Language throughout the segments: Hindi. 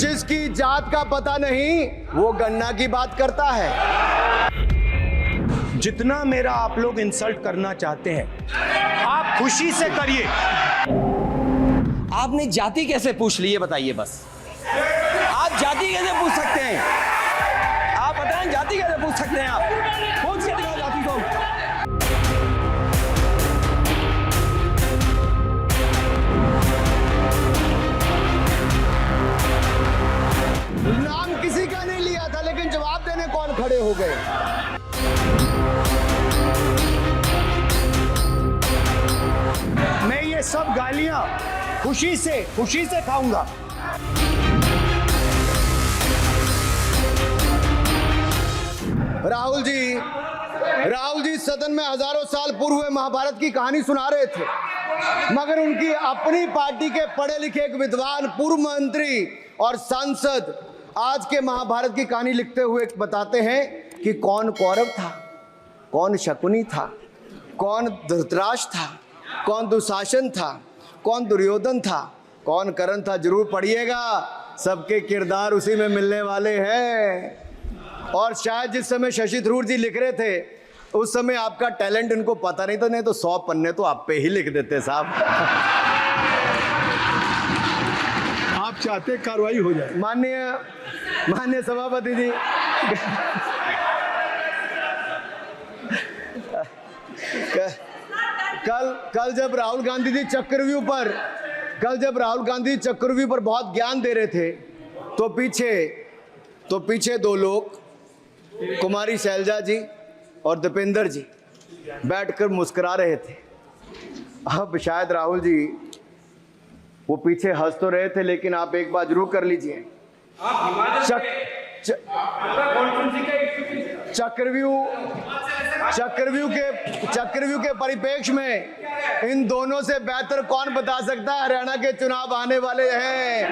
जिसकी जात का पता नहीं वो गन्ना की बात करता है। जितना मेरा आप लोग इंसल्ट करना चाहते हैं आप खुशी से करिए। आपने जाति कैसे पूछ ली ये बताइए बस। आप जाति कैसे पूछ सकते हैं? आप बताएं जाति कैसे पूछ सकते हैं? आप पूछ के दिखाओ जाति को। नाम किसी का नहीं लिया था, लेकिन जवाब देने कौन खड़े हो गए? मैं ये सब गालियां खुशी से खाऊंगा। राहुल जी सदन में हजारों साल पूर्व हुए महाभारत की कहानी सुना रहे थे, मगर उनकी अपनी पार्टी के पढ़े लिखे एक विद्वान पूर्व मंत्री और सांसद आज के महाभारत की कहानी लिखते हुए बताते हैं कि कौन कौरव था, कौन शकुनी था, कौन धृतराष्ट्र था, कौन दुशासन था, कौन दुर्योधन था, कौन कर्ण था। जरूर पढ़िएगा, सबके किरदार उसी में मिलने वाले हैं। और शायद जिस समय शशि थरूर जी लिख रहे थे उस समय आपका टैलेंट इनको पता नहीं था, नहीं तो 100 पन्ने तो आप पे ही लिख देते साहब। आप चाहते कार्रवाई हो जाए। माननीय सभापति जी, कल जब राहुल गांधी जी चक्रव्यूह पर बहुत ज्ञान दे रहे थे तो पीछे दो लोग, कुमारी शैलजा जी और दीपेंद्र जी बैठकर मुस्कुरा रहे थे। अब शायद राहुल जी वो पीछे हंस तो रहे थे, लेकिन आप एक बात जरूर कर लीजिए, चक्रव्यूह के परिप्रेक्ष्य में इन दोनों से बेहतर कौन बता सकता है? हरियाणा के चुनाव आने वाले हैं,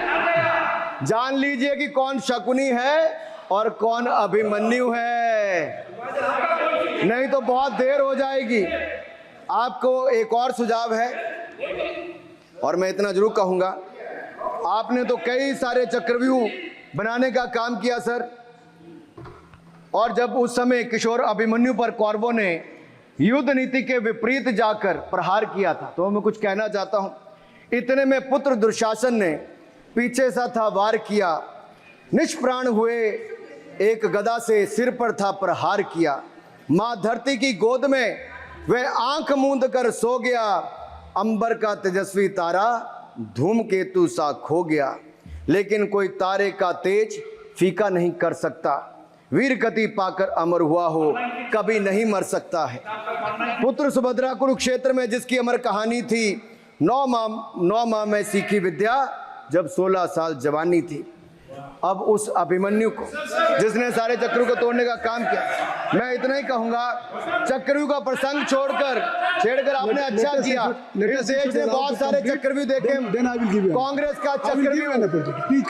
जान लीजिए कि कौन शकुनी है और कौन अभिमन्यु है, नहीं तो बहुत देर हो जाएगी। आपको एक और सुझाव है, और मैं इतना जरूर कहूंगा, आपने तो कई सारे चक्रव्यूह बनाने का काम किया सर, और जब उस समय किशोर अभिमन्यु पर कौरवों ने युद्ध नीति के विपरीत जाकर प्रहार किया था, तो मैं कुछ कहना चाहता हूं। इतने में पुत्र दुशासन ने पीछे सा था वार किया, निष्प्राण हुए एक गदा से सिर पर था प्रहार किया। मां धरती की गोद में वह आंख मूंद कर सो गया, अंबर का तेजस्वी तारा धूमकेतु सा खो गया। लेकिन कोई तारे का तेज फीका नहीं कर सकता, वीर गति पाकर अमर हुआ हो कभी नहीं मर सकता है। पुत्र सुभद्रा कुरुक्षेत्र में जिसकी अमर कहानी थी, 9 माह में सीखी विद्या जब 16 साल जवानी थी। अब उस अभिमन्यु को जिसने सारे चक्रव्यूह को तोड़ने का काम किया, मैं इतना ही कहूंगा, चक्रव्यूह का प्रसंग छेड़कर आपने अच्छा किया। इस देश ने बहुत सारे चक्रव्यूह देखे, कांग्रेस का चक्रव्यूह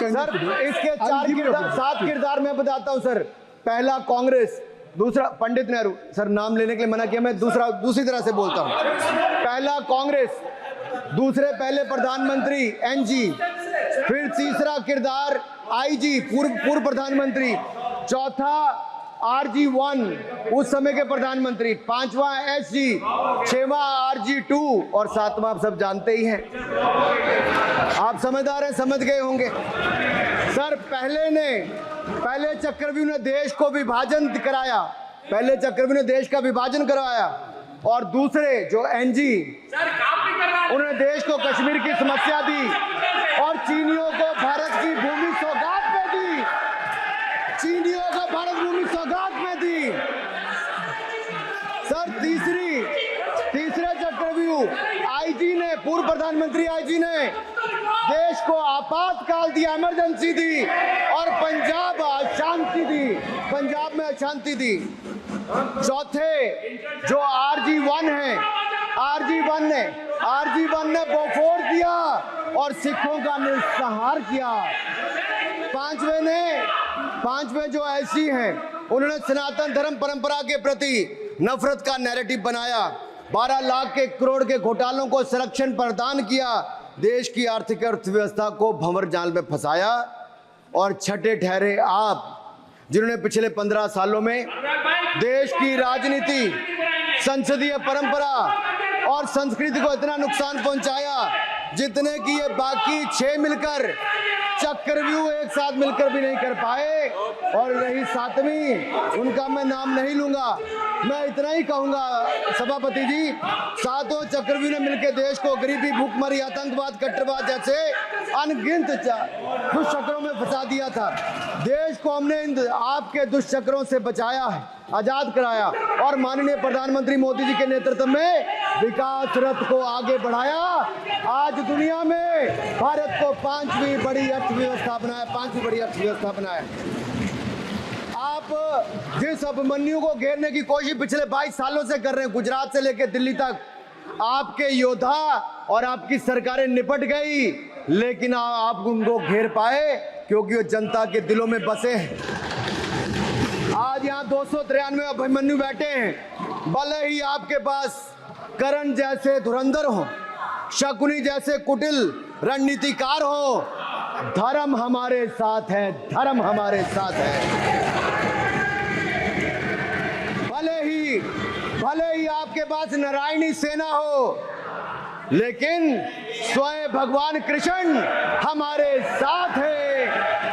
सर, इसके 7 किरदार मैं बताता हूं सर। पहला कांग्रेस, दूसरा पंडित नेहरू, सर नाम लेने के लिए मना किया, मैं दूसरी तरह से बोलता हूं। पहला कांग्रेस, दूसरे पहले प्रधानमंत्री एनजी, फिर तीसरा किरदार आईजी पूर्व प्रधानमंत्री, चौथा RG1 उस समय के प्रधानमंत्री, 5वां SG, 6वां RG2 और 7वां आप सब जानते ही हैं। आप समझदार हैं, समझ गए होंगे सर। पहले चक्रव्यूह ने देश को विभाजन कराया, और दूसरे जो एनजी उन्होंने देश को कश्मीर की समस्या दी और चीनियों को भारत की भूमि सौगात में दी। सर तीसरे चक्रव्यूह आईजी ने, पूर्व प्रधानमंत्री आईजी ने देश को आपातकाल दिया, इमरजेंसी दी, और पंजाब में अशांति दी। चौथे जो RG1 ने बोफोर्स दिया और सिखों का निस्सहार किया। पांचवें जो ऐसी हैं, उन्होंने सनातन धर्म परंपरा के प्रति नफरत का नैरेटिव बनाया, 12 लाख के करोड़ के घोटालों को संरक्षण प्रदान किया, देश की आर्थिक अर्थव्यवस्था को भंवर जाल में फंसाया। और छठे ठहरे आप, जिन्होंने पिछले 15 सालों में देश की राजनीति, संसदीय परंपरा और संस्कृति को इतना नुकसान पहुंचाया जितने कि ये बाकी 6 मिलकर चक्रव्यूह एक साथ मिलकर भी नहीं कर पाए। और रही 7वीं, उनका मैं नाम नहीं लूंगा, मैं इतना ही कहूंगा सभापति जी, 7 चक्रव्यूह ने मिलकर देश को गरीबी, भूखमरी, आतंकवाद, कट्टरवाद जैसे अनगिनत दुष्चक्रों में फंसा दिया था। देश को हमने इन आपके दुष्चक्रों से बचाया है, आजाद कराया और माननीय प्रधानमंत्री मोदी जी के नेतृत्व में विकास रथ को आगे बढ़ाया। आज दुनिया में भारत को 5वीं बड़ी अर्थव्यवस्था बनाया, 5वीं बड़ी अर्थव्यवस्था बनाया। आप जिस अभिमन्यु को घेरने की कोशिश पिछले 22 सालों से कर रहे हैं, गुजरात से लेकर दिल्ली तक, आपके योद्धा और आपकी सरकारें निपट गई, लेकिन आप उनको घेर पाए क्योंकि वो जनता के दिलों में बसे हैं। आज यहाँ 293 अभिमन्यु बैठे हैं, भले ही आपके पास करण जैसे धुरंधर हो, शकुनी जैसे कुटिल रणनीतिकार हो, धर्म हमारे साथ है, धर्म हमारे साथ है। भले ही आपके पास नारायणी सेना हो, लेकिन स्वयं भगवान कृष्ण हमारे साथ है,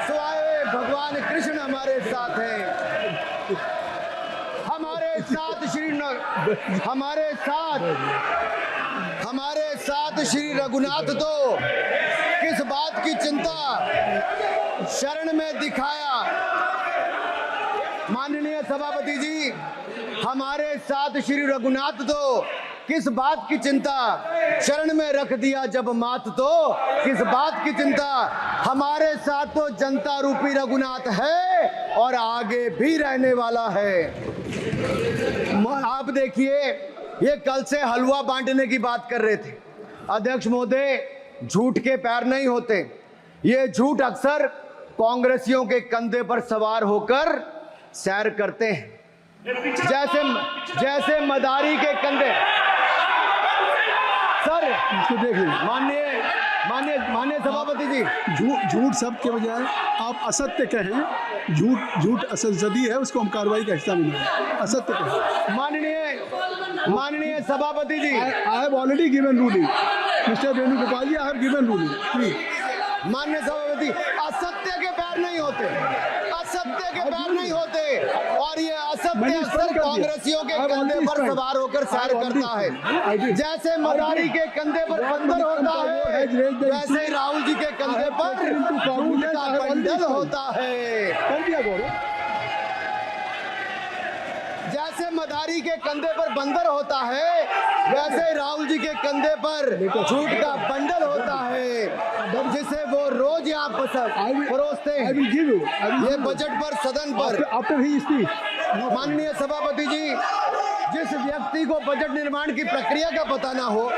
स्वयं भगवान कृष्ण हमारे साथ है। हमारे साथ श्री रघुनाथ तो किस बात की चिंता शरण में दिखाया। माननीय सभापति जी, हमारे साथ श्री रघुनाथ तो किस बात की चिंता शरण में रख दिया जब मात, तो किस बात की चिंता। हमारे साथ तो जनता रूपी रघुनाथ है और आगे भी रहने वाला है। आप देखिए, ये कल से हलवा बांटने की बात कर रहे थे। अध्यक्ष महोदय, झूठ के पैर नहीं होते, ये झूठ अक्सर कांग्रेसियों के कंधे पर सवार होकर सैर करते हैं, जैसे मदारी के कंधे। सर इसको देख लीजिए। माननीय सभापति जी, झूठ शब्द के बजाय आप असत्य कहें। झूठ असंसदीय है, उसको हम कार्रवाई का हिस्सा बनाएं। असत्य कहें। माननीय सभापति जी, I have already given ruling mister Venugopal ji, I have given ruling please. माननीय सभापति, असत्य के पैर नहीं होते, असत्य के पैर नहीं होते, और ये असत्य अक्सर कांग्रेसियों के कंधे पर सवार होकर सैर करता है। जैसे मदारी के कंधे पर बंदर होता है, वैसे ही राहुल जी के कंधे पर झूठ का बंडल होता है। जैसे मदारी के कंधे पर बंदर होता है, वैसे राहुल जी के कंधे पर झूठ का बंडल होता है, जिसे वो रोज यहाँ परोसते हैं ये बजट पर, सदन पर। माननीय सभापति जी, जिस व्यक्ति को बजट निर्माण की प्रक्रिया का पता ना हो,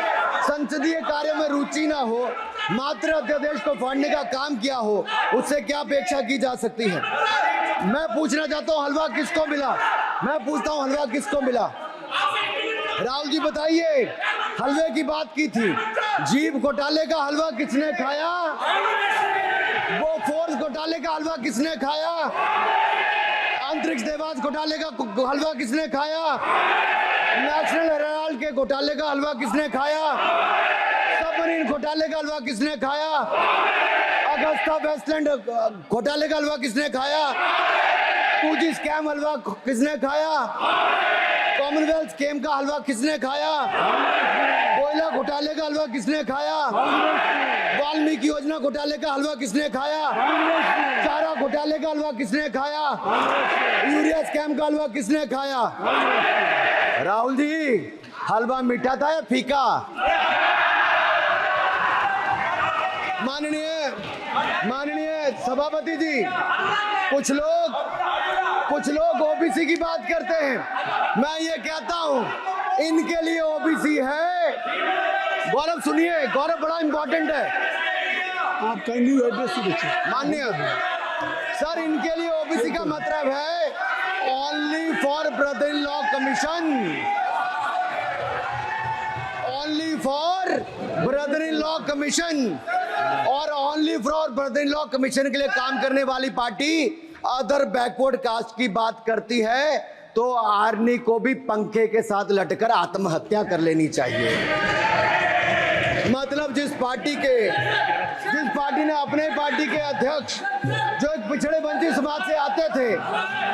संसदीय कार्यों में रुचि ना हो, मात्र अध्यादेश को फाड़ने का काम किया हो, उससे क्या अपेक्षा की जा सकती है। मैं पूछना चाहता हूँ, हलवा किसको मिला? मैं पूछता हूँ, हलवा किसको मिला? राहुल जी बताइए, हलवे की बात की थी, जीभ घोटाले का हलवा किसने खाया? वो फोर्स घोटाले का हलवा किसने खाया? अंतरिक्ष देवास घोटाले का हलवा किसने खाया? नेशनल हेराल्ड के घोटाले का हलवा किसने खाया? सबमरीन घोटाले का हलवा किसने खाया? अगस्ता वेस्टलैंड घोटाले का हलवा किसने खाया? 2G स्कैम हलवा किसने खाया? कॉमनवेल्थ स्कीम का हलवा किसने खाया? कोयला घोटाले का हलवा किसने खाया? वाल्मीकि योजना घोटाले का हलवा किसने खाया? चारा घोटाले का हलवा किसने खाया? यूरिया स्कैम का हलवा किसने खाया? राहुल जी, हलवा मीठा था या फीका? माननीय सभापति जी, कुछ लोग ओबीसी की बात करते हैं। मैं ये कहता हूं, इनके लिए ओबीसी है। गौरव सुनिए, गौरव बड़ा इंपॉर्टेंट है। आप काइंडली एड्रेस दीजिए। माननीय सर, इनके लिए ओबीसी का मतलब है only for brother in law commission, only for brother in law commission. और only for brother in law commission के लिए काम करने वाली पार्टी अदर बैकवर्ड कास्ट की बात करती है तो आर्मी को भी पंखे के साथ लटकर आत्महत्या कर लेनी चाहिए। मतलब जिस पार्टी ने अपने पार्टी के अध्यक्ष जो एक पिछड़े वंचित समाज से आते थे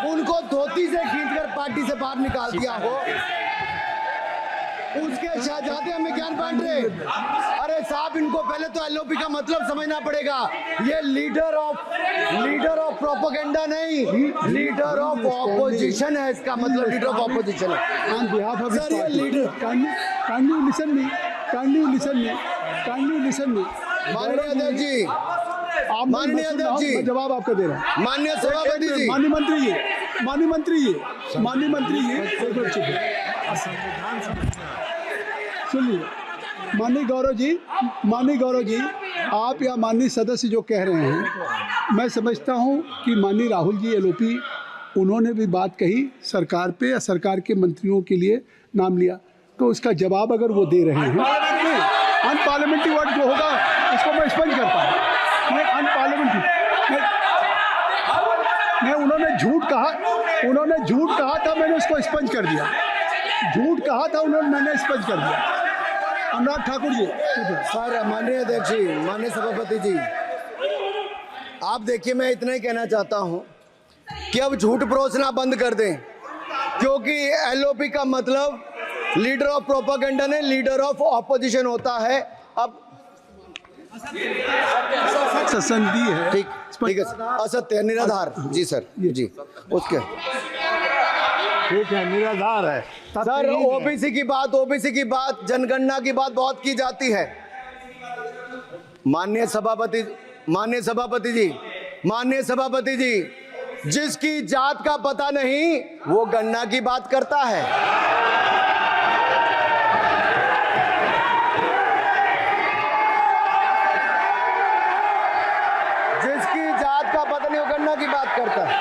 उनको धोती से खींचकर पार्टी से बाहर निकाल दिया हो, उसके शहजादे हमें ज्ञान बांट रहे। अरे साहब, इनको पहले तो एलओपी का मतलब समझना पड़ेगा। ये लीडर ऑफ प्रोपेगेंडा नहीं, लीडर ऑफ ऑपोजिशन है। इसका मतलब लीडर ऑफ ऑपोजिशन है। On behalf of his Sir, ये party. leader- Can you listen me? Can you listen me? माननीय अध्यक्ष जी, आप माननीय अध्यक्ष जी, मैं जवाब आपका दे रहा हूँ। माननीय सभापति जी, माननीय मंत्री जी, एक मिनट चुप है। सुनिए, माननीय गौरव जी, आप या माननीय सदस्य जो कह रहे हैं, मैं समझता हूं कि माननीय राहुल जी एलओपी उन्होंने भी बात कही सरकार पे या सरकार के मंत्रियों के लिए नाम लिया, तो उसका जवाब अगर वो दे रहे हैं, अनपार्लियामेंट्री वर्ड जो होगा उसको मैं स्पंज करता हूँ। मैं अनपार्लियामेंट्री मैं उन्होंने झूठ कहा था, मैंने उसको स्पंज कर दिया। झूठ कहा था उन्होंने, मैंने स्पंज कर दिया। अनुराग ठाकुर जी, सर, माननीय अध्यक्ष जी, माननीय सभापति जी, आप देखिए, मैं इतना ही कहना चाहता हूं कि अब झूठ परोसना बंद कर दें, क्योंकि एलओपी का मतलब लीडर ऑफ प्रोपेगेंडा नहीं, लीडर ऑफ ऑपोजिशन होता है। अब ससंदी है, ठीक है, असत्य है, निराधार। जी सर, जी, उसके ठीक है, निराधार है। सर, ओबीसी की बात, जनगणना की बात बहुत की जाती है। माननीय सभापति जी, जिसकी जात का पता नहीं वो गणना की बात करता है। जिसकी जात का पता नहीं वो गणना की बात करता है।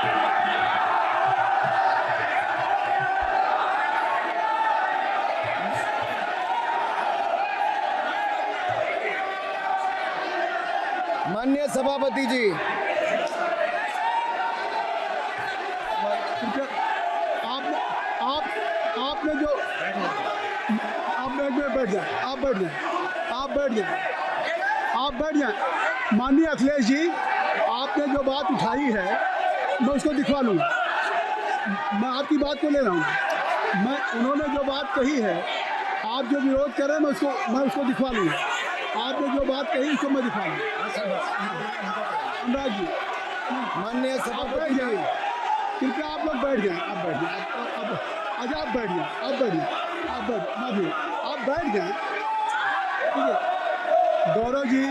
माननीय सभापति जी, आपने जो आप बैठ जाए। माननीय अखिलेश जी, आपने जो बात उठाई है मैं उसको दिखवा लूँगा। मैं आपकी बात को ले रहा हूँ। उन्होंने जो बात कही है, आप जो विरोध कर रहे हैं, मैं उसको दिखवा लूँगा। आपने जो बात कही उसको मैं दिखा लूँगा। अनुराग जी, माननीय सभापति जी, कृपया आप लोग बैठ जाएं। आप बैठ जाएं। अच्छा, आप बैठ जाएं। आप बैठ जाएं। ठीक है। गौरव जी,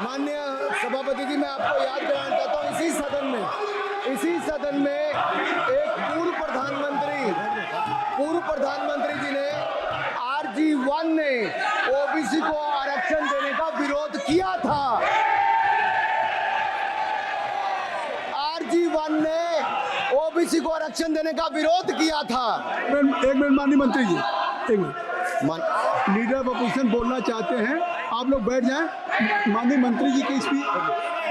माननीय सभापति जी, मैं आपको याद कराना चाहता हूँ, इसी सदन में एक पूर्व प्रधानमंत्री जी ने RG1 ने ओबीसी को आरक्षण देने का विरोध किया था। RG1 ने ओबीसी को आरक्षण देने का विरोध किया था। एक मिनट माननीय मंत्री जी, एक मिनट। लीडर ऑफ अपोजिशन बोलना चाहते हैं, आप लोग बैठ जाएं। माननीय मंत्री जी की स्पीच,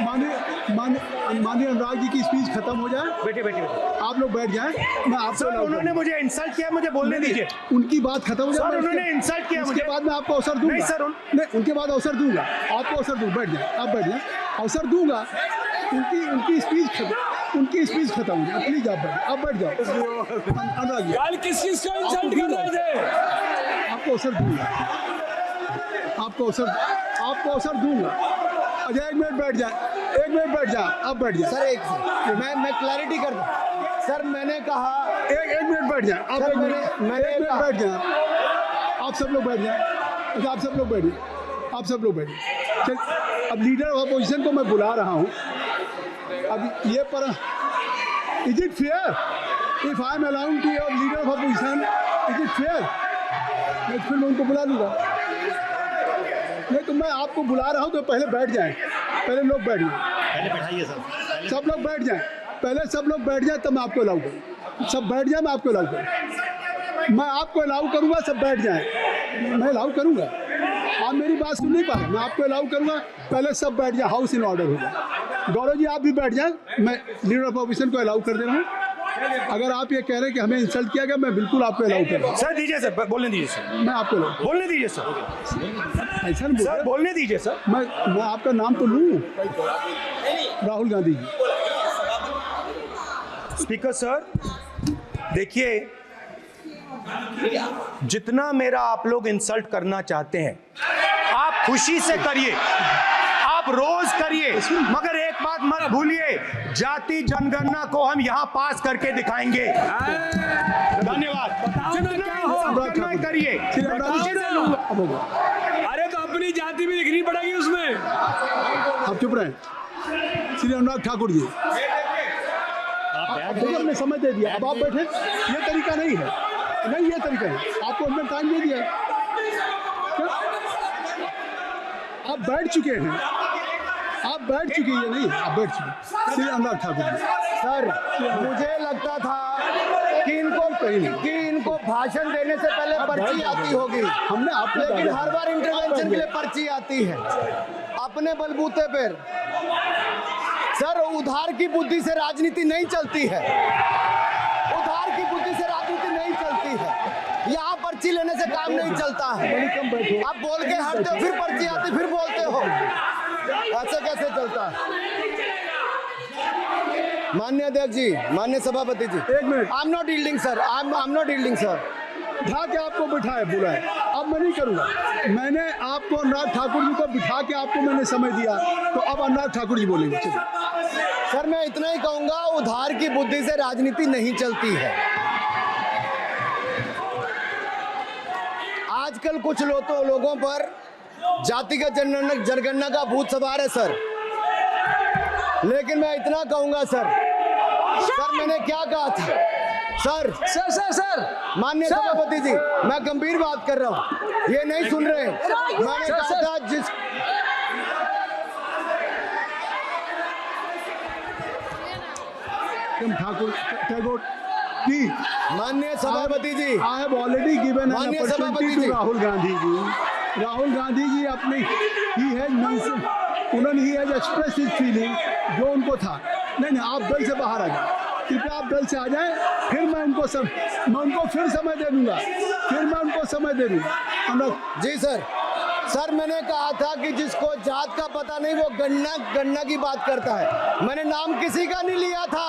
माननीय अनुराग जी की स्पीच खत्म हो जाए। बैठिए। आप लोग बैठ जाएं। मैं आपसे उन्होंने मुझे इंसल्ट किया, मुझे बोलने दीजिए। उनकी बात खत्म हो जाए। उन्होंने इंसल्ट किया मुझे। उसके बाद मैं आपको अवसर दूंगा। नहीं सर, नहीं, उनके बाद अवसर दूंगा। आपको अवसर दूंगा। बैठ जाए, आप बैठ जाए, अवसर दूंगा। उनकी स्पीच खत्म हो जाए। प्लीज आप बैठ जाओ। अनुराग जी, कल किस चीज को इंसल्ट कर रहे थे? आपको अवसर दूंगा। आपको अवसर दूंगा। अच्छा, एक मिनट बैठ जाए। आप बैठ जाए। सर, मैं क्लैरिटी कर दूं। सर, मैंने कहा एक मिनट बैठ जाए। आप सर, एक मिनट बैठ जाए। आप सब लोग बैठ जाए। अच्छा, आप सब लोग बैठिए। चल, अब लीडर ऑफ अपोजिशन को मैं बुला रहा हूँ। अब ये पर is it fair if I am allowed to your leader of opposition? Is it fair? मैं फिर उनको बुला लूँगा। नहीं तो मैं आपको बुला रहा हूँ, तो पहले बैठ जाएं। पहले लोग बैठ जाएं। पहले बैठाइए सर। सब लोग बैठ जाएं। पहले सब लोग बैठ जाए तब मैं आपको अलाउ करूँ। सब बैठ जाए, मैं आपको अलाउ करूँ। मैं आपको अलाउ करूँगा, सब बैठ जाए, मैं अलाउ करूँगा। आप मेरी बात सुन नहीं पा रहे, मैं आपको अलाउ करूँगा। पहले सब बैठ जाए, हाउस इन ऑर्डर हो जाए। गौरव जी आप भी बैठ जाए, मैं लीडर ऑफ ऑपोजिशन को अलाउ कर दे रहा हूँ। अगर आप ये कह रहे हैं कि हमें इंसल्ट किया गया, मैं बिल्कुल आपको अलाउ कर रहा हूँ। सर दीजिए सर, बोलने दीजिए सर, मैं आपको अलाउ बोलने दीजिए सर, ऐसा नहीं सर बोल बोलने दीजिए सर। मैं आपका नाम तो लूँ, राहुल गांधी जी। स्पीकर सर देखिए, जितना मेरा आप लोग इंसल्ट करना चाहते हैं आप खुशी से करिए, आप रोज करिए, मगर एक बात मत भूलिए, जाति जनगणना को हम यहां पास करके दिखाएंगे। धन्यवाद। जितना करिए, खुशी से लूंगा। अरे तो अपनी जाति भी दिखनी पड़ेगी उसमें। आप चुप रहें। श्री अनुराग ठाकुर जी, देखिए हमने समय दे दिया, अब आप बैठे। ये तरीका नहीं है, नहीं ये तरीका है। आपको हमने टाइम दे दिया, आप बैठ चुके हैं, आप बैठ चुके हैं, नहीं आप बैठ चुके। श्री अनुराग ठाकुर जी। सर मुझे लगता था कि इनको भाषण देने से पहले पर्ची आती होगी, हमने आपको लेकिन हर बार इंटरवेंशन के लिए पर्ची आती है अपने बलबूते पर। सर उधार की बुद्धि से राजनीति नहीं चलती है, उधार की बुद्धि से राजनीति नहीं चलती है। यहाँ पर्ची लेने से काम नहीं चलता है। आप बोल के हटते हो, फिर पर्ची आती, फिर बोलते हो, ऐसे कैसे चलता है? माननीय अध्यक्ष जी, माननीय सभापति जी, एक minute. I am not yielding sir, I am not yielding sir. बिठा के आपको बिठाए बुलाए, अब मैं नहीं करूँगा। मैंने आपको अनुराग ठाकुर जी को बिठा के आपको मैंने समय दिया, तो अब अनुराग ठाकुर जी बोलेंगे। चलिए सर मैं इतना ही कहूंगा, उधार की बुद्धि से राजनीति नहीं चलती है। आजकल कुछ लोगों पर जातिगत जनगणना का भूत सवार है सर, लेकिन मैं इतना कहूंगा सर मैंने क्या कहा था सर माननीय सभापति जी, मैं गंभीर बात कर रहा हूँ, ये नहीं सुन रहे। मैंने कहा था जिस ठाकुर टैगोर जी, माननीय सभापति जी, I have already given an माननीय सभापति अपॉर्चुनिटी जी। टू राहुल गांधी जी। राहुल गांधी जी अपनी ही हैज एक्सप्रेस हिज फीलिंग, जो उनको था। नहीं आप दल से बाहर आ जाए, कृपया आप दल से आ जाएं, फिर मैं उनको फिर समय दे दूंगा, जी सर मैंने कहा था कि जिसको जात का पता नहीं वो गणना की बात करता है। मैंने नाम किसी का नहीं लिया था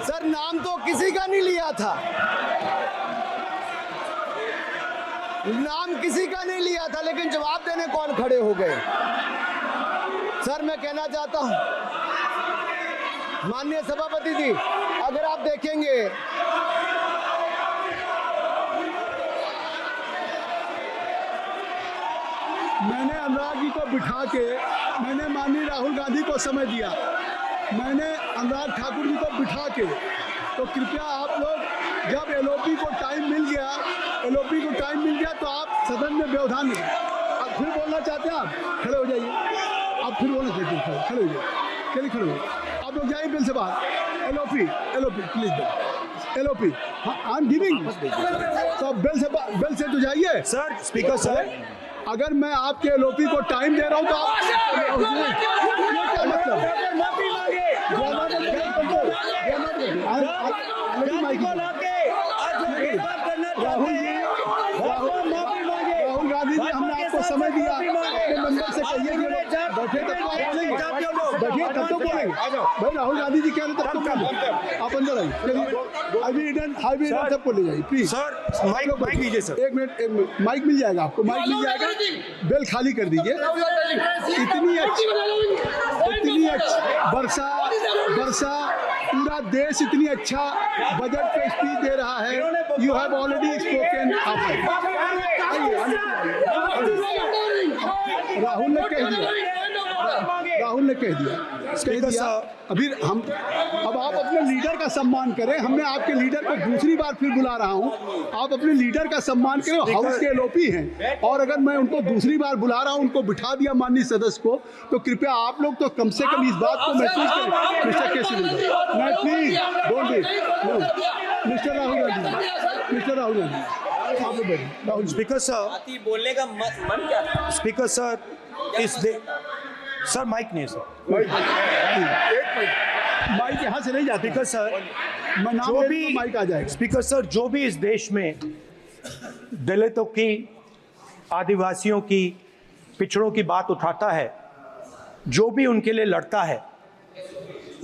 सर, नाम तो किसी का नहीं लिया था, नाम किसी का नहीं लिया था, लेकिन जवाब देने कौन खड़े हो गए। सर मैं कहना चाहता हूं माननीय सभापति जी, अगर आप देखेंगे मैंने अनुराग जी को बिठा के मैंने माननीय राहुल गांधी को समय दिया, मैंने अनुराग ठाकुर जी को बिठा के, तो कृपया आप लोग जब एलओपी को टाइम मिल गया तो आप सदन में व्यवधान नहीं। अब फिर बोलना चाहते हैं, आप खड़े हो जाइए, आप फिर बोलना चाहते हैं, खड़े हो जाइए, चलिए खड़े हो, आप लोग जाइए बिल से बाहर। LOP please LOP, I am giving, तो बिल से तो जाइए सर। स्पीकर सर, अगर मैं आपके एलओपी को टाइम दे रहा हूं तो आप क्या मतलब? राहुल गांधी जी, हमने आपको समय दिया, अपने मेंबर से कहिए कि बैठे तब तो बैठिए तब तो बोलेंगे भाई। राहुल गांधी जी कह रहे तब तो बोलेंगे, आप अंदर आइए। हाईवे सबको ले जाइए प्लीज। सर माइक दीजिए सर। एक मिनट माइक मिल जाएगा आपको, माइक मिल जाएगा, बेल खाली कर दीजिए। इतनी अच्छी वर्षा पूरा देश इतनी अच्छा बजट पे स्पीच दे रहा है। You have already spoken. Rahul ने कह दिया कह दिया। अभी हम अब आप अपने लीडर का सम्मान करें। हमने आपके लीडर को दूसरी बार फिर बुला रहा हूं, आप अपने लीडर का सम्मान करें। हाउस के एलओपी हैं और अगर मैं उनको दूसरी बार बुला रहा हूं, उनको बिठा दिया माननीय सदस्य को, तो कृपया आप लोग तो कम से कम इस बात को महसूस करें। मिस्टर केसरी, मैं please don't be mister Rahul Gandhi, mister Rahul Gandhi आप लोग बैठिए। राहुल स्पीकर सर, जाति बोलने का मन क्या था? स्पीकर सर, सर माइक नहीं सर, माइक यहाँ से नहीं जाती। स्पीकर सर, मैं नाम जो ले भी लूंगा, माइक आ जाएगा। स्पीकर सर, जो भी इस देश में दलितों की, आदिवासियों की, पिछड़ों की बात उठाता है, जो भी उनके लिए लड़ता है,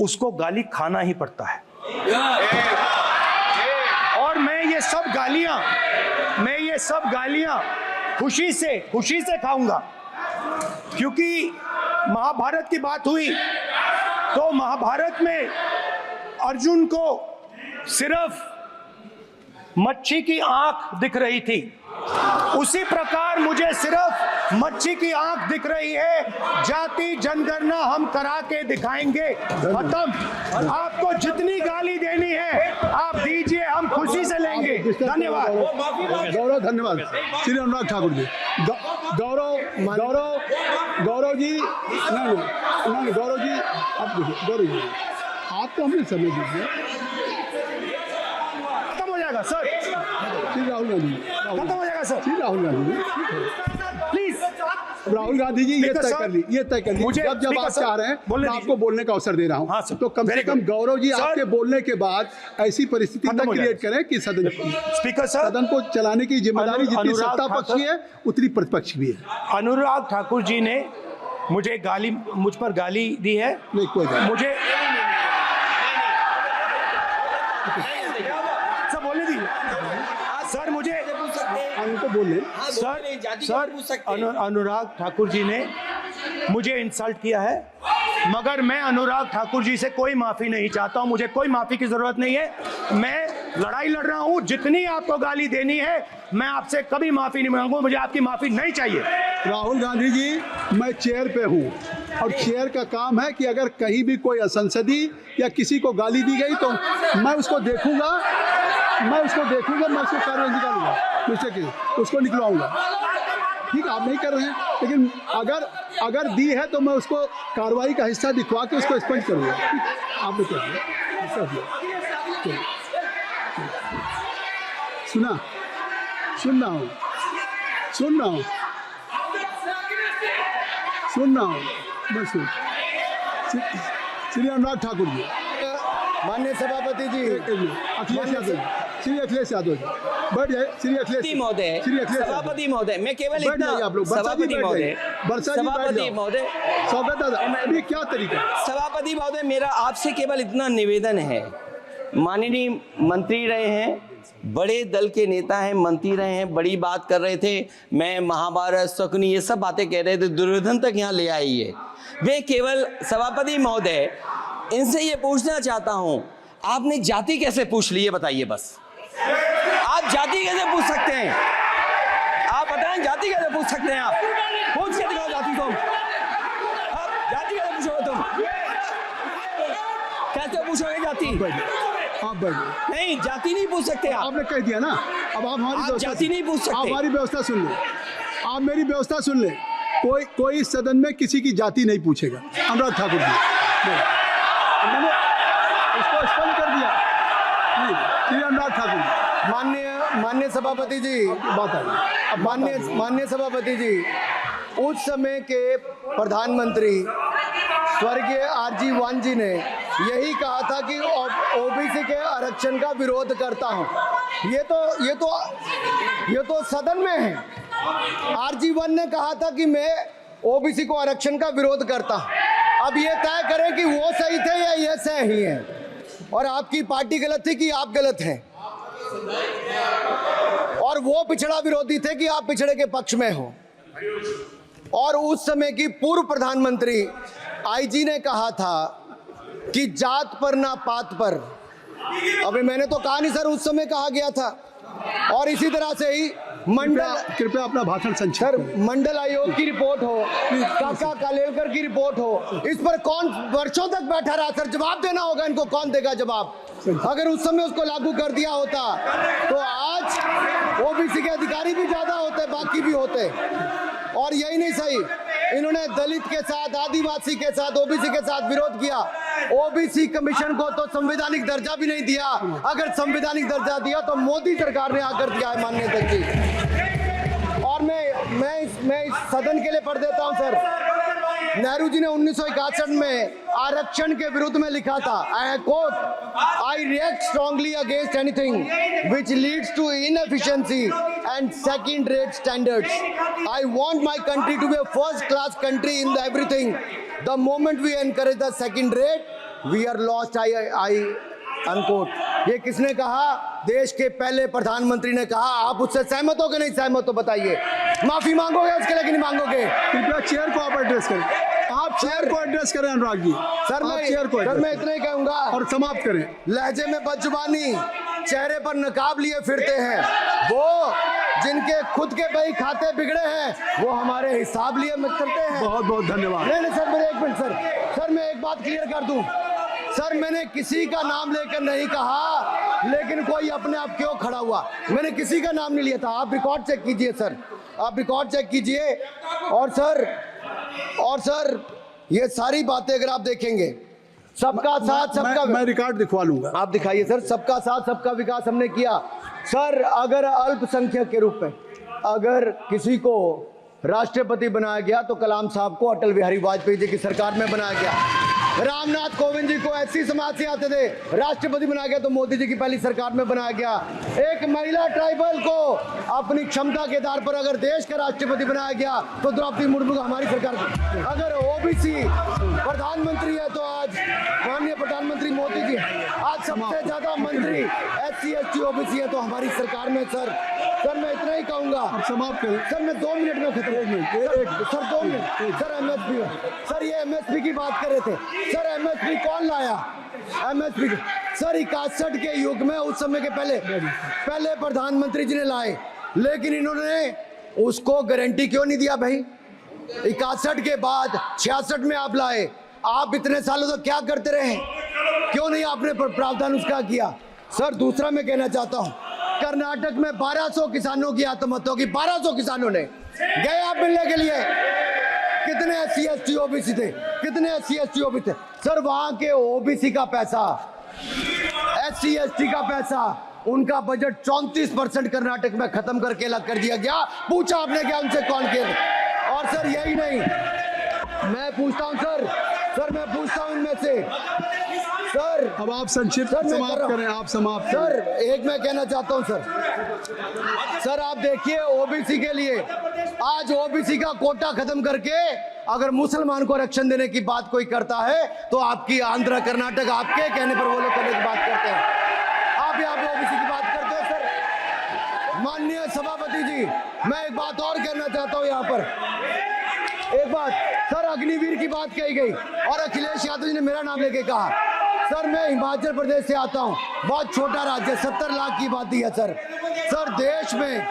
उसको गाली खाना ही पड़ता है। और मैं ये सब गालियां खुशी से खाऊंगा, क्योंकि महाभारत की बात हुई तो महाभारत में अर्जुन को सिर्फ मच्छी की आंख दिख रही थी, उसी प्रकार मुझे सिर्फ मच्छी की आंख दिख रही है। जाति जनगणना हम करा के दिखाएंगे, खत्म। आपको जितनी गाली देनी है आप दीजिए, हम खुशी से लेंगे। धन्यवाद। गौरव, धन्यवाद। श्री अनुराग ठाकुर जी, गौरव जी, नहीं गौरव जी, आप देखिए, गौरव जी आपको हमने समय दीजिए। खत्म हो जाएगा सर, श्री राहुल गांधी, खत्म हो जाएगा सर, श्री राहुल गांधी प्लीज। राहुल गांधी जी, ये तय कर ली, मुझे जब आप चाह रहे हैं मैं आपको बोलने का अवसर दे रहा हाँ हूँ, सर, तो कम से कम गौरव जी आपके बोलने के बाद ऐसी परिस्थिति न क्रिएट करें कि स्पीकर सर, सदन को चलाने की जिम्मेदारी जितनी सत्ता पक्ष की है उतनी प्रतिपक्ष भी है। अनुराग ठाकुर जी ने मुझ पर गाली दी है। नहीं, कोई बात नहीं। मुझे सर बोलने दीजिए सर, मुझे उनको बोले सर अनुराग ठाकुर जी ने मुझे इंसल्ट किया है, मगर मैं अनुराग ठाकुर जी से कोई माफी नहीं चाहता हूं, मुझे कोई माफी की जरूरत नहीं है। मैं लड़ाई लड़ रहा हूं, जितनी आपको गाली देनी है मैं आपसे कभी माफी नहीं मांगूंगा, मुझे आपकी माफी नहीं चाहिए। राहुल गांधी जी, मैं चेयर पे हूँ और चेयर का काम है कि अगर कहीं भी कोई असंसदीय या किसी को गाली दी गई तो मैं उसको देखूंगा, मैं उसको कार्रवाई निकालूंगा, उसको निकलवाऊंगा। ठीक, आप नहीं कर रहे हैं, लेकिन अगर दी है तो मैं उसको कार्रवाई का हिस्सा दिखवा के उसको स्पष्ट करूंगा। आप लोग सुन रहा हूँ मैं श्री अनुराग ठाकुर जी, माननीय सभापति जी, अखिलेश यादव, श्री अखिलेश यादव जी बैठ जाए। श्री अखिलेश महोदय, सभापति महोदय, मैं केवल बैठ जाइए आप लोग। सभापति महोदय, स्वागत दादा, अभी क्या तरीका? सभापति महोदय, मेरा आपसे केवल इतना निवेदन है, माननीय मंत्री रहे हैं, बड़े दल के नेता हैं, मंत्री रहे हैं, बड़ी बात कर रहे थे, मैं महाभारत, शकुनी, ये सब बातें कह रहे थे, दुर्योधन तक यहाँ ले आई है। वे केवल सभापति महोदय, इनसे ये पूछना चाहता हूँ, आपने जाति कैसे पूछ ली, ये बताइए बस। आप जाति कैसे पूछ सकते हैं? आप बताएं, जाति कैसे पूछ सकते हैं? आप पूछ के दिखाओ जाति तुम। आप जाति कैसे पूछोगे तुम? कैसे पूछोगे जाति? आप बैठिए। नहीं, जाति नहीं पूछ सकते आप। आपने कह दिया ना, अब आप हमारी जाति नहीं पूछ सकते। आप हमारी व्यवस्था सुन ले, आप मेरी व्यवस्था सुन ले। कोई सदन में किसी की जाति नहीं पूछेगा। अनुराग ठाकुर जी, मैंने इसको स्पष्ट कर दिया। श्री अनुराग ठाकुर जी, माननीय सभापति जी, बात आ गई। माननीय सभापति जी, उस समय के प्रधानमंत्री स्वर्गीय आरजी वान जी ने यही कहा था कि ओबीसी के आरक्षण का विरोध करता हूं। ये तो सदन में है। आरजी वान ने कहा था कि मैं ओबीसी को आरक्षण का विरोध करता हूं। अब ये तय करें कि वो सही थे या ये सही है, और आपकी पार्टी गलत थी कि आप गलत हैं, और वो पिछड़ा विरोधी थे कि आप पिछड़े के पक्ष में हो। और उस समय की पूर्व प्रधानमंत्री आईजी ने कहा था कि जात पर ना पात पर। अबे मैंने तो कहा नहीं सर, उस समय कहा गया था। और इसी तरह से ही कृपया अपना भाषण संक्षिप्त सर, करें। मंडल आयोग की रिपोर्ट हो, काका कालेलकर की रिपोर्ट हो, इस पर कौन वर्षों तक बैठा रहा सर? जवाब देना होगा इनको, कौन देगा जवाब? अगर उस समय उसको लागू कर दिया होता तो आज ओबीसी के अधिकारी भी ज्यादा होते, बाकी भी होते। और यही नहीं सही, इन्होंने दलित के साथ, आदिवासी के साथ, ओबीसी के साथ विरोध किया। ओबीसी कमीशन को तो संवैधानिक दर्जा भी नहीं दिया। अगर संवैधानिक दर्जा दिया तो मोदी सरकार ने आकर दिया है माननीय अध्यक्ष जी। और मैं इस सदन के लिए पढ़ देता हूं सर। नेहरू जी ने 1961 में आरक्षण के विरुद्ध में लिखा था, I quote, I react strongly against anything which leads to inefficiency and second rate standards. I want my country to be a first class country in everything. The moment we encourage the second rate we are lost. I unquote. ये किसने कहा? देश के पहले प्रधानमंत्री ने कहा। आप उससे सहमत हो कि नहीं सहमत हो बताइए? माफी मांगोगे उसके लिए कि नहीं मांगोगे? कृपया चेयर को आप एड्रेस करें। आप चेयर को एड्रेस करें अनुराग जी। सर आप चेयर को सर मैं इतना ही कहूंगा और समाप्त करें। लहजे में बदजुबानी, चेहरे पर नकाब लिए फिरते हैं वो, जिनके खुद के बही खाते बिगड़े हैं, वो हमारे हिसाब लिए करते हैं। बहुत बहुत धन्यवाद। नहीं सर, मेरे एक मिनट सर मैं एक बात क्लियर कर दूं सर। मैंने किसी का नाम लेकर नहीं कहा, लेकिन कोई अपने आप क्यों खड़ा हुआ? मैंने किसी का नाम नहीं लिया था। आप रिकॉर्ड चेक कीजिए सर, आप रिकॉर्ड चेक कीजिए। और सर ये सारी बातें अगर आप देखेंगे, सबका साथ सबका, मैं रिकॉर्ड दिखवा लूंगा। आप दिखाइए सर। सबका साथ सबका विकास हमने किया सर। अगर अल्पसंख्यक के रूप में अगर किसी को राष्ट्रपति बनाया गया तो कलाम साहब को अटल बिहारी वाजपेयी जी की सरकार में बनाया गया। रामनाथ कोविंद जी को एससी समाज से आते थे, राष्ट्रपति बनाया गया तो मोदी जी की पहली सरकार में बनाया गया। एक महिला ट्राइबल को अपनी क्षमता के आधार पर अगर देश का राष्ट्रपति बनाया गया तो द्रौपदी मुर्मू को हमारी सरकार। अगर ओबीसी प्रधानमंत्री है तो आज माननीय प्रधानमंत्री मोदी जी। आज सबसे ज्यादा मंत्री एससी एसटी ओबीसी है तो हमारी सरकार में सर मैं इतना ही कहूंगा। समाप्त करें सर। मैं 2 मिनट में खत्म। Sir 2 minute. Sir MSP, sir ये एमएसपी की बात कर रहे थे सर। एमएसपी कौन लाया? एमएसपी सर 61 के युग में, उस समय के पहले प्रधानमंत्री जी ने लाए, लेकिन इन्होंने उसको गारंटी क्यों नहीं दिया भाई? 61 के बाद 66 में आप लाए। आप इतने सालों तक क्या करते रहे? क्यों नहीं आपने प्रावधान उसका किया? सर दूसरा मैं कहना चाहता हूं, कर्नाटक में 1200 किसानों की आत्महत्या की। 1200 किसानों ने गए आप मिलने के लिए। कितने एससी एसटी ओबीसी थे? कितने एससी एसटी ओबीसी थे? सर वहां के ओबीसी का पैसा, एससी एसटी का पैसा, उनका बजट 34% कर्नाटक में खत्म करके अलग कर दिया गया। पूछा आपने क्या उनसे? कौन किया? और सर यही नहीं, मैं पूछता हूं सर मैं पूछता हूं इनमें से सर। अब आप संक्षिप्त समाप्त करें। आप समाप्त सर एक मैं कहना चाहता हूं सर आप देखिए ओबीसी के लिए आज ओबीसी का कोटा खत्म करके अगर मुसलमान को आरक्षण देने की बात कोई करता है तो आपकी आंध्र कर्नाटक आपके कहने पर वो लोग करने की बात करते हैं। आप यहाँ पे ओबीसी की बात करते हो सर। माननीय सभापति जी, मैं एक बात और कहना चाहता हूँ यहाँ पर। एक बात सर, अग्निवीर की बात कही गई और अखिलेश यादव जी ने मेरा नाम लेके कहा। सर मैं हिमाचल प्रदेश से आता हूँ, बहुत छोटा राज्य, 70 लाख की आबादी है सर। देश में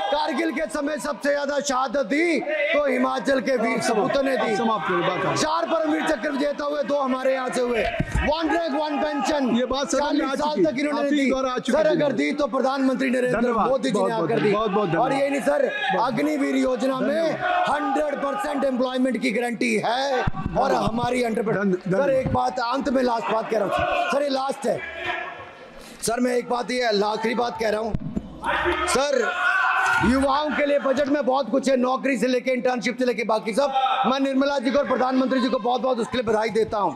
कारगिल के समय सबसे ज्यादा शहादत दी तो हिमाचल के वीर सपूतों ने दी। 4 परमवीर चक्र विजेता हुए, 2 हमारे यहाँ से हुए। 1 रैंक 1 पेंशन ये बात 40 साल तक इन्होंने दी सर। अगर दी तो प्रधानमंत्री नरेंद्र मोदी जी ने आकर दी। और ये नहीं सर, अग्निवीर योजना में 100% एम्प्लॉयमेंट की गारंटी है और हमारी 100%। सर एक बात अंत में लास्ट बात कह रहा हूँ सर, ये लास्ट है सर। मैं एक बात, ये आखिरी बात कह रहा हूँ सर। युवाओं के लिए बजट में बहुत कुछ है, नौकरी से लेके इंटर्नशिप से लेके बाकी सब। मैं निर्मला जी को और प्रधानमंत्री जी को बहुत बहुत उसके लिए बधाई देता हूं।